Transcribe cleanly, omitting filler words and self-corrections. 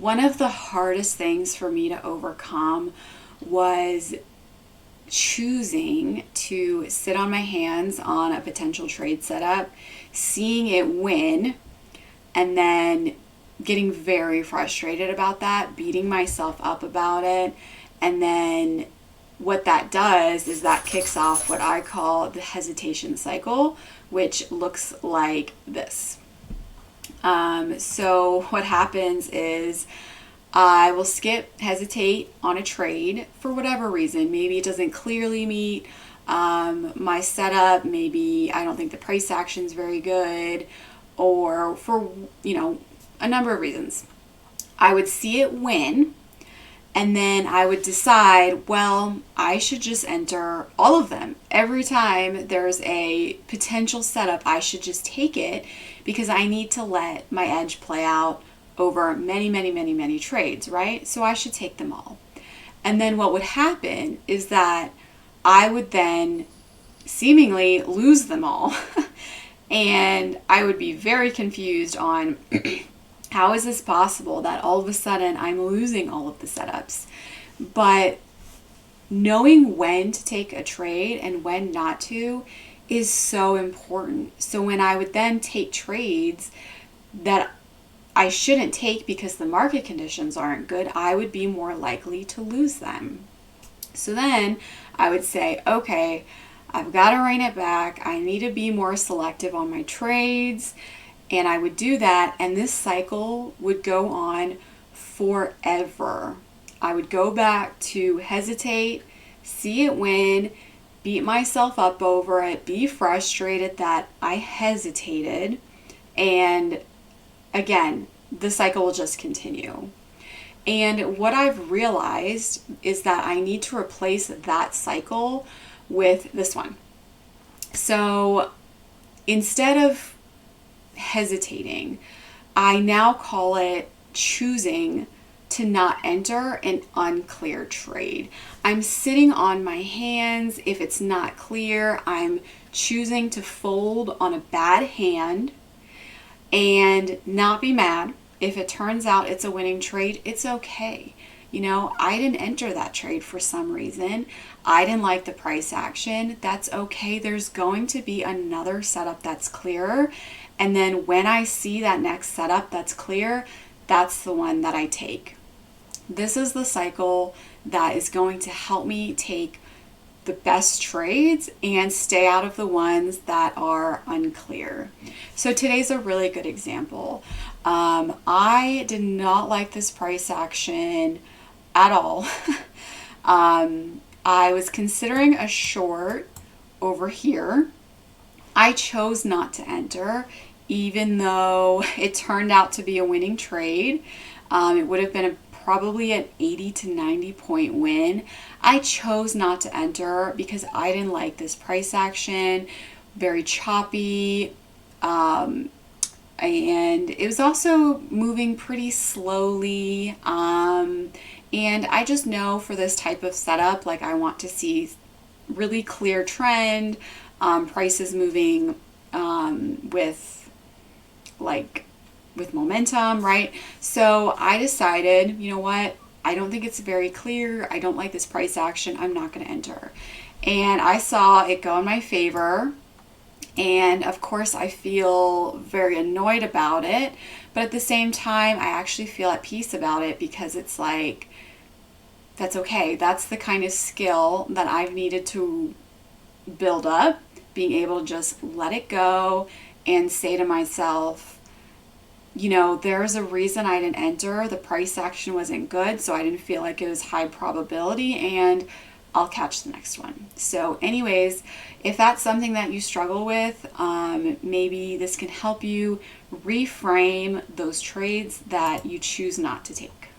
one of the hardest things for me to overcome was choosing to sit on my hands on a potential trade setup, seeing it win, and then getting very frustrated about that, beating myself up about it. And then what that does is that kicks off what I call the hesitation cycle, which looks like this. So what happens is I will hesitate on a trade for whatever reason. Maybe it doesn't clearly meet my setup. Maybe I don't think the price action is very good, or for, a number of reasons. I would see it win, and then I would decide, well, I should just enter all of them. Every time there's a potential setup, I should just take it because I need to let my edge play out over many, many, many, many trades, right? So I should take them all. And then what would happen is that I would then seemingly lose them all. And I would be very confused on how is this possible that all of a sudden I'm losing all of the setups? But knowing when to take a trade and when not to is so important. So when I would then take trades that I shouldn't take because the market conditions aren't good, I would be more likely to lose them. So then I would say, okay, I've got to rein it back. I need to be more selective on my trades. And I would do that, and this cycle would go on forever. I would go back to hesitate, see it win, beat myself up over it, be frustrated that I hesitated, and again, the cycle will just continue. And what I've realized is that I need to replace that cycle with this one. So instead of hesitating, I now call it choosing to not enter an unclear trade. I'm sitting on my hands. If it's not clear, I'm choosing to fold on a bad hand and not be mad. If it turns out it's a winning trade, it's okay. I didn't enter that trade for some reason. I didn't like the price action. That's okay. There's going to be another setup that's clearer. And then when I see that next setup that's clear, that's the one that I take. This is the cycle that is going to help me take the best trades and stay out of the ones that are unclear. So today's a really good example. I did not like this price action at all. I was considering a short over here. I chose not to enter, even though it turned out to be a winning trade. It would have been probably an 80 to 90 point win. I chose not to enter because I didn't like this price action, very choppy, and it was also moving pretty slowly. And I just know for this type of setup, like I want to see really clear trend, prices moving with momentum, right? So I decided, you know what? I don't think it's very clear. I don't like this price action. I'm not going to enter. And I saw it go in my favor. And of course, I feel very annoyed about it. But at the same time, I actually feel at peace about it because it's like, that's okay. That's the kind of skill that I've needed to build up, being able to just let it go and say to myself, there's a reason I didn't enter. The price action wasn't good, so I didn't feel like it was high probability, and I'll catch the next one. So anyways, if that's something that you struggle with, maybe this can help you reframe those trades that you choose not to take.